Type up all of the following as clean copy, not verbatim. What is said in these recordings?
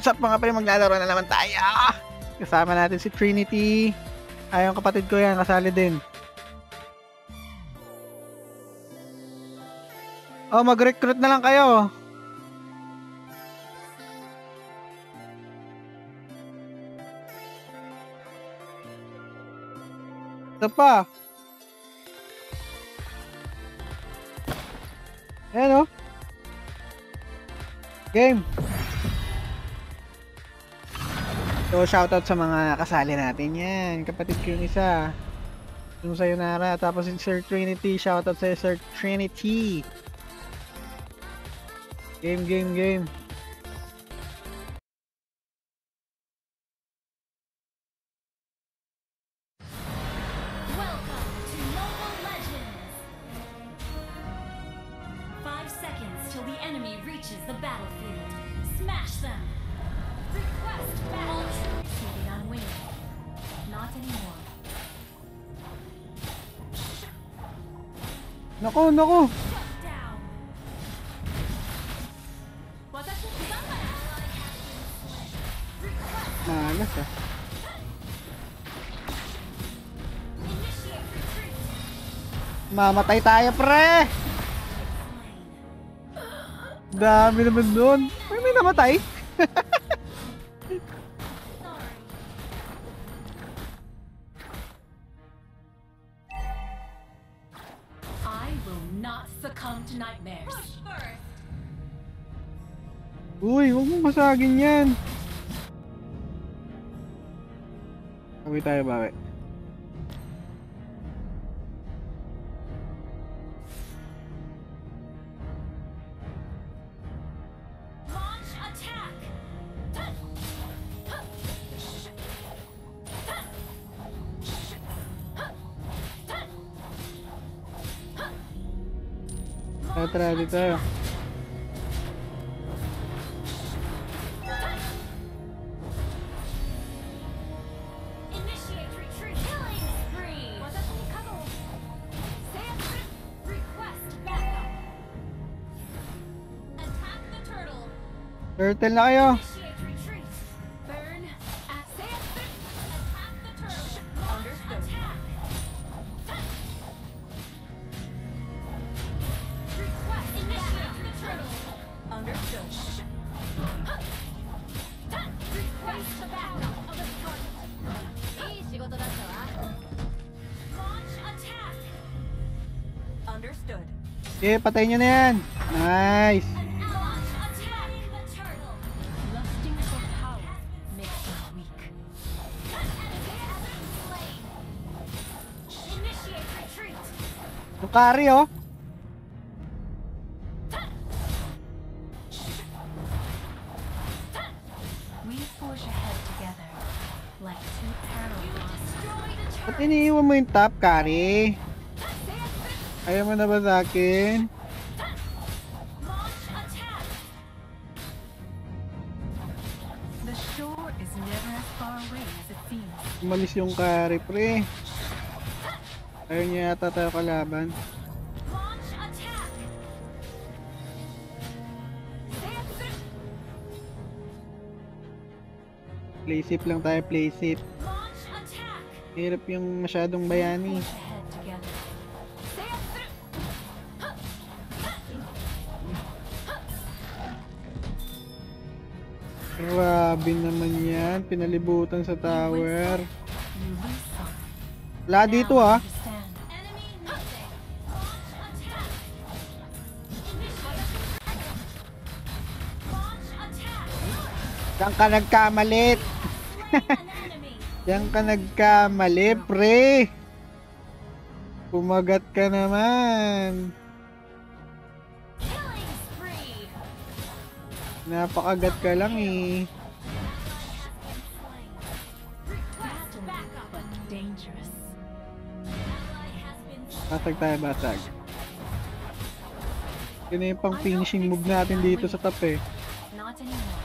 What's up mga pre, maglalaro na naman tayo. Kasama natin si Trinity. Ay, yung kapatid ko yan, kasali din. Oh, mag-recruit na lang kayo. Ito pa. Ayan o. Game. So, shoutout sa mga kasali natin yan. Kapatid ko yung isa. Yung Sayonara. Tapos si Sir Trinity. Shoutout sa Sir Trinity. Game, game, game. Welcome to Mobile Legends. 5 seconds till the enemy reaches the battlefield. Smash them. Request battle. Seated on wing. Not anymore. Naku, naku. Shut down. Malas ah. Initiate retreat. Mamatay tayo, pre! Dami naman doon. May namatay. I will not succumb to nightmares. Uy, huwag mong masagin yan. Bawi tayo, bawi. Launch attack. Tara, dito tayo. Initiate retreat. Killing spree. Request backup. Attack the turtle. Turtle na kayo. Initiate retreat. Burn. Attack the turtle. Understood. Request initiate the turtle. Understood. Request the backup of the turtle. Launch attack. Understood. Okay, patay nyo na yan. Nice. An ally attack the turtle. Lusting for power makes them weak. An enemy has been slain. Initiate retreat. Yung carry oh. We forge ahead together like two parallel. You destroyed a Ba't turtle. iniiwan mo yung top carry? Ayaw mo na ba sa akin? Launch attack. The shore is never as far away as it seems. Umalis yung carry, pre. Ayaw niya yata tayo kalaban. Launch attack. Play safe lang tayo, play safe. Launch attack. Hirap yung masyadong bayani. Forge ahead together. Grabe naman yan. Pinalibutan sa tower. You lose some. Wala dito ah. Understand. Enemy missing. Launch attack. Launch attack. Diyan ka nagkamalit. An enemy. Diyan ka nagkamali, pre. Kumagat ka naman. Killing spree. Napakagat ka lang eh. Request backup. But dangerous. Ally has been Basag tayo, basag. Yun na yung pang finishing move natin dito sa top eh. not anymore.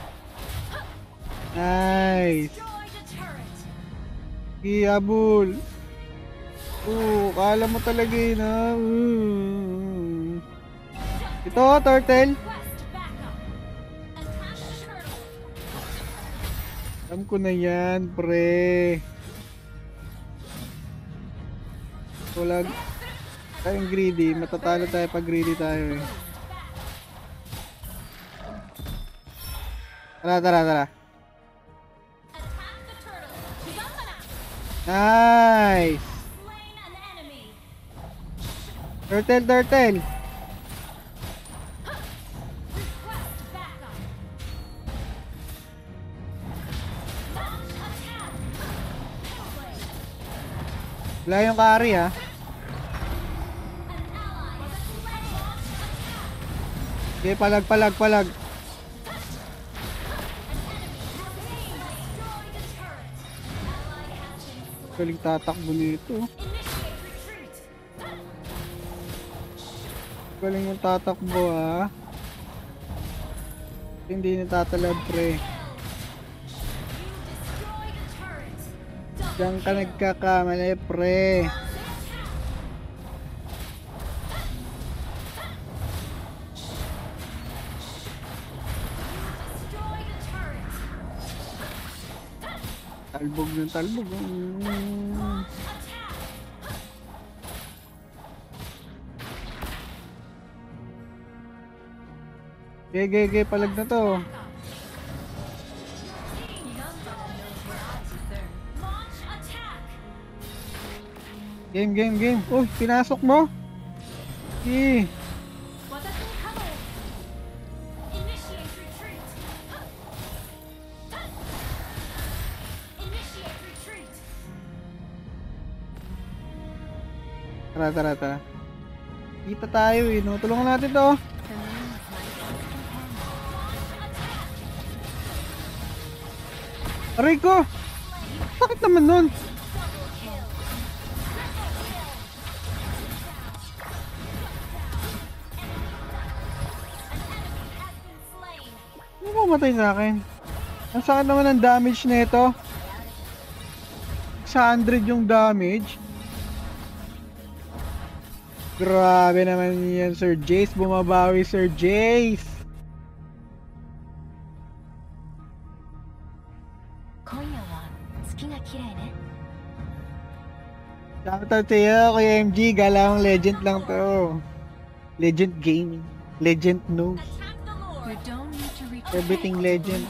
Nice. Destroyed a turret. Iabul. Kala mo talaga yun ha. Ito, turtle. Request backup. Attack the turtle. Alam ko na yan, pre. Wala tayong greedy. Matatalo tayo pag greedy tayo eh. Tara, tara, tara. Attack the turtle. Higambana. Nice! Slain an enemy. Turtle, turtle! Request backup. Launch attack. Play. Wala yung carry ha. An ally has slain. Launch attack. Okay, palag, palag, palag. Destroy the turret. Ally has been slain. Galing tatakbo nito. Initiate retreat. Galing yung tatakbo ha. Hindi natatalab pre. You destroy the turret. Diyan ka nagkakamali pre. Destroy the turret. Talbog ng talbog. Attack. Gege, palag na to. Launch attack. Game, game, game. Uy, pinasok mo. Eh, Watashi ni kamo. Initiate retreat. Initiate retreat. tara, tara, tara. Kita tayo eh, no? Tulungan natin to. Aray ko! Sakit naman nun. Ano mamatay sa akin? Ang sakit naman ang damage nito. 600 yung damage. Grabe naman yan, Sir Jace. Bumabawi, Sir Jace. 今夜は月が綺麗ね。 Shoutout sa'yo, Kuya MG. Galawang legend lang to. Legend gaming. Legend knows. Attack the Lord. You don't need to reach Everything legend.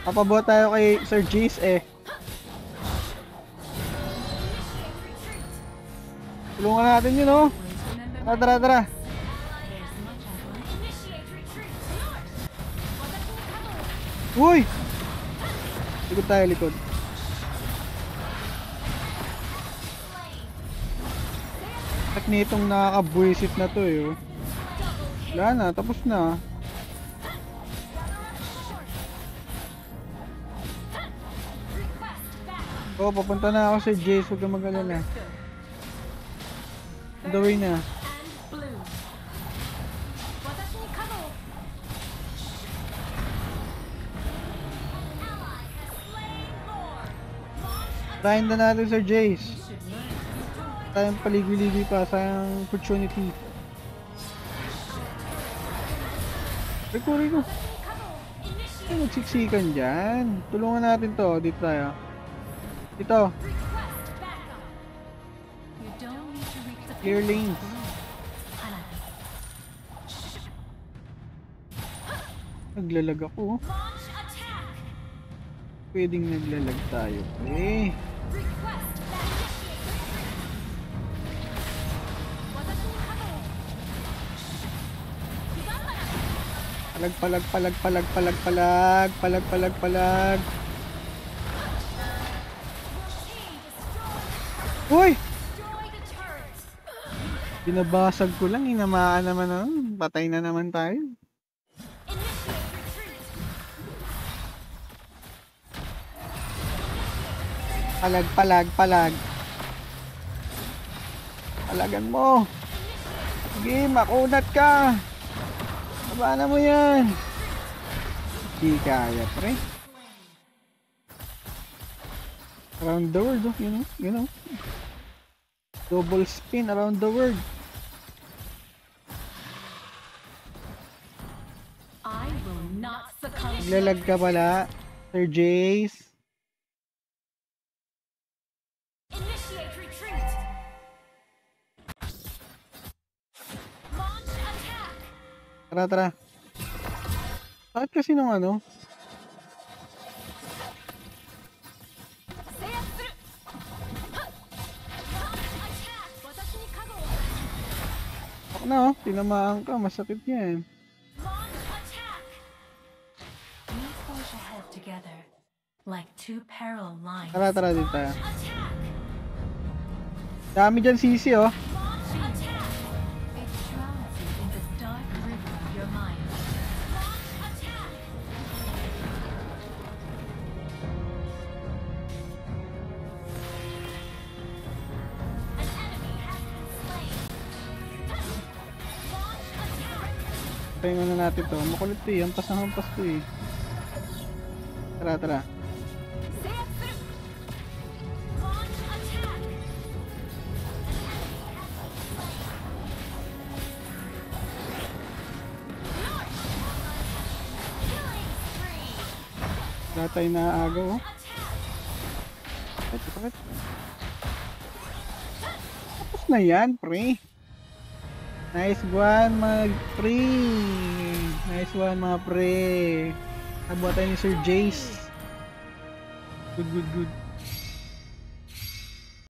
Papabuhat tayo kay Sir Jace eh. Tulungan natin yun oh. Tara, tara, tara. Uy! Likod tayo, likod. At nitong nakakabwisit na to eh oh. Wala na, tapos na. Oh, papunta na ako sa Jace, huwag kang mag-alala. On the way na. Trying na natin Sir Jace. Tayong paligwi-ligwi pa, sayang opportunity. Rico, Rico. Ay, magsiksikan dyan. Tulungan natin to, dito tayo. Dito. Clear lanes. Naglalag ako. Pwedeng naglalag tayo. Eh. Palag, palag, palag, palag, palag, palag, palag, palag, palag. Uy! Binabasag ko lang, inamaan naman na. Patay na naman tayo. Palag, palag, palag. Palagan mo. Sige, makunat ka. Abana mo yan. Di kaya, pre. Around the world, oh, you know. Double spin around the world. not succumb. Naglalag ka pala. Sir Jace. Initiate retreat. Launch attack. Tara, tara. Bakit kasi nung ano? Seiyatsuru. Launch attack. Watashi ni kago wo. Ako na oh, tinamaan ka. Masakit yan. Launch attack. We forge ahead together, like two parallel lines. Tara, tara dito. Attack. Dami dyan sisi oh. Launch attack. It drowns you in the dark river of your mind. Launch attack. An enemy has been slain. Launch attack. Pahinga na natin to. Makulit to eh. Hampas na hampas to eh. Tara, tara. Seiyatsuru. Launch attack. Killing spree. Wala tayo naaagaw oh. Attack. Bakit, bakit? Tapos na yan, pre. Nice one, mga pre. Nice one, mga pre. Nabuhat tayo ni Sir Jace. Good, good, good.